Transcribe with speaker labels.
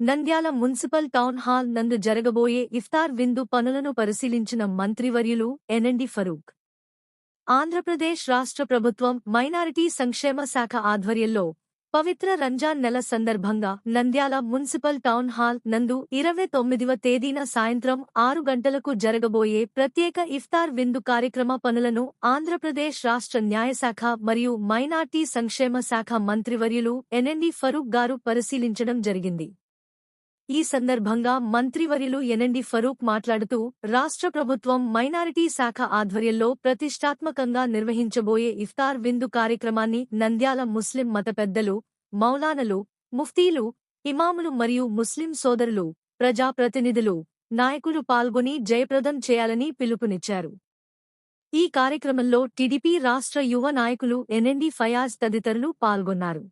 Speaker 1: Nandyal municipal town hall నందు జరగబోయే ఇఫ్తార్ విందు పనులను పరిశీలించిన మంత్రివర్యులు ఎన్ఎండి ఫరూక్. ఆంధ్రప్రదేశ్ రాష్ట్ర ప్రభుత్వం మైనారిటీ సంక్షేమ శాఖ ఆధ్వర్యంలో పవిత్ర రంజాన్ నెల సందర్భంగా నంద్యాల మున్సిపల్ టౌన్ హాల్ నందు 29వ తేదీన సాయంత్రం 6 గంటలకు జరగబోయే ప్రత్యేక ఇఫ్తార్ విందు కార్యక్రమ పనులను ఆంధ్రప్రదేశ్ రాష్ట్ర న్యాయశాఖ మరియు మైనార్టీ సంక్షేమ శాఖ మంత్రివర్యులు ఎన్ఎండి ఫరూక్ గారు పరిశీలించడం జరిగింది. ఈ సందర్భంగా మంత్రివర్యులు ఎన్ఎండి ఫరూక్ మాట్లాడుతూ, రాష్ట్ర ప్రభుత్వం మైనారిటీ శాఖ ఆధ్వర్యంలో ప్రతిష్టాత్మకంగా నిర్వహించబోయే ఇఫ్తార్ విందు కార్యక్రమాన్ని నంద్యాల ముస్లిం మత పెద్దలు, మౌలానలు, ముఫ్తీలు, ఇమాములు మరియు ముస్లిం సోదరులు, ప్రజాప్రతినిధులు, నాయకులు పాల్గొని జయప్రదం చేయాలని పిలుపునిచ్చారు. ఈ కార్యక్రమంలో టీడీపీ రాష్ట్ర యువ నాయకులు ఎన్ఎండి ఫయాజ్ తదితరులు పాల్గొన్నారు.